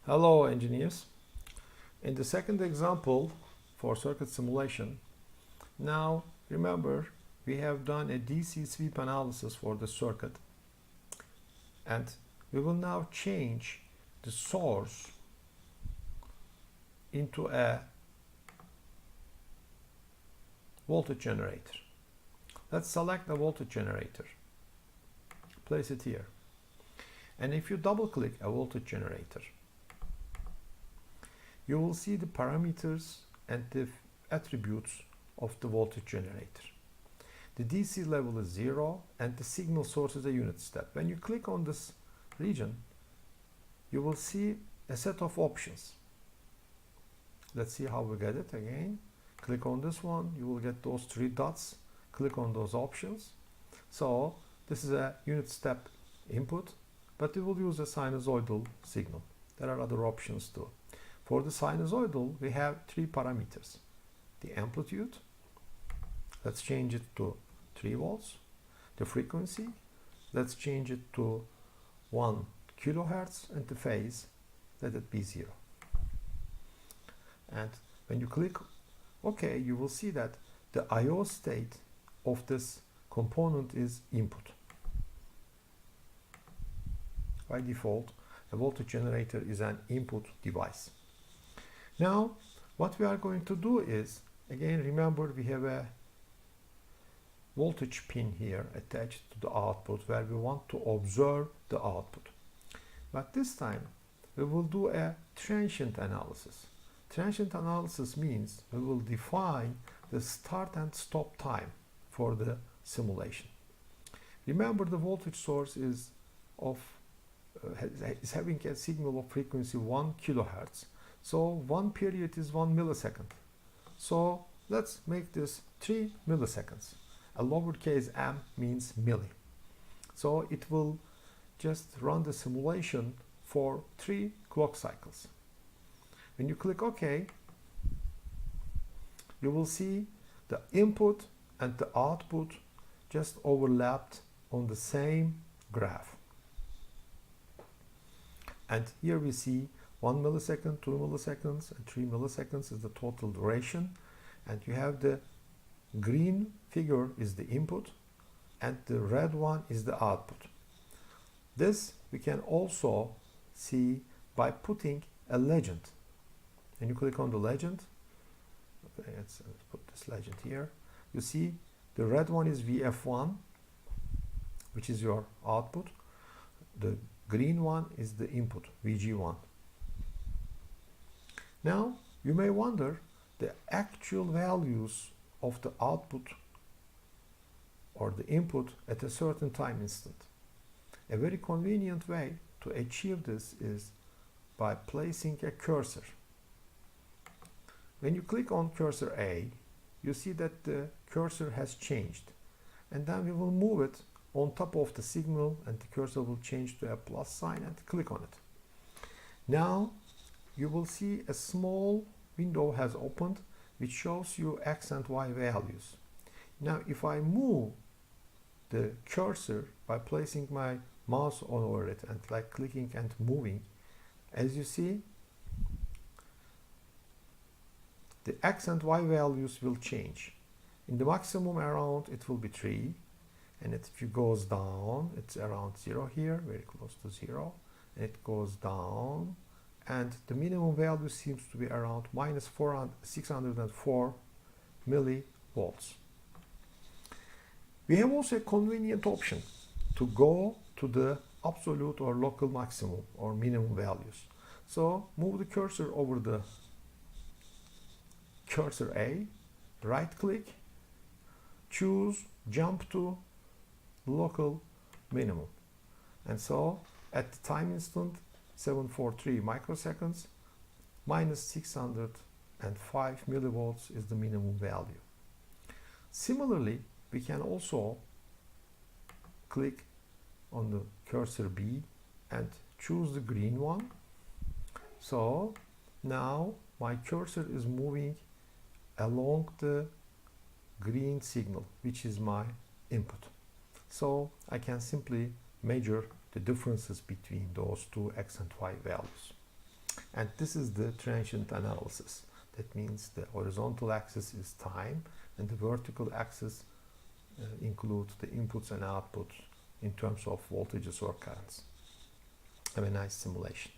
Hello engineers. In the second example for circuit simulation, now remember we have done a DC sweep analysis for the circuit, and we will now change the source into a voltage generator. Let's select the voltage generator, place it here, and if you double click a voltage generator, you will see the parameters and the attributes of the voltage generator. The DC level is 0 and the signal source is a unit step. When you click on this region, you will see a set of options. Let's see how we get it again. Click on this one, you will get those three dots. Click on those options. So this is a unit step input, but we will use a sinusoidal signal. There are other options too. For the sinusoidal, we have three parameters. The amplitude, let's change it to 3 volts. The frequency, let's change it to 1 kilohertz, and the phase, let it be 0. And when you click OK, you will see that the I/O state of this component is input. By default, a voltage generator is an input device. Now, what we are going to do is, again, remember we have a voltage pin here attached to the output where we want to observe the output. But this time, we will do a transient analysis. Transient analysis means we will define the start and stop time for the simulation. Remember, the voltage source is having a signal of frequency 1 kilohertz. So one period is 1 millisecond. So let's make this 3 milliseconds. A lowercase m means milli. So it will just run the simulation for 3 clock cycles. When you click OK, you will see the input and the output just overlapped on the same graph. And here we see 1 millisecond, 2 milliseconds, and 3 milliseconds is the total duration. And you have the green figure is the input, and the red one is the output. This we can also see by putting a legend. When you click on the legend, okay, let's put this legend here. You see the red one is VF1, which is your output. The green one is the input, VG1. Now, you may wonder the actual values of the output or the input at a certain time instant. A very convenient way to achieve this is by placing a cursor. When you click on cursor A, you see that the cursor has changed. And then we will move it on top of the signal, and the cursor will change to a plus sign, and click on it. Now, you will see a small window has opened which shows you X and Y values. Now if I move the cursor by placing my mouse over it and like clicking and moving, as you see, the X and Y values will change. In the maximum around it will be 3, and if it goes down it's around 0 here, very close to 0, and it goes down, and the minimum value seems to be around minus 604 millivolts. We have also a convenient option to go to the absolute or local maximum or minimum values. So move the cursor over the cursor A, right click, choose jump to local minimum. And so at the time instant 743 microseconds, minus 605 millivolts is the minimum value. Similarly, we can also click on the cursor B and choose the green one. So now my cursor is moving along the green signal, which is my input. So I can simply measure the differences between those two X and Y values. And this is the transient analysis. That means the horizontal axis is time and the vertical axis includes the inputs and outputs in terms of voltages or currents. Have a nice simulation.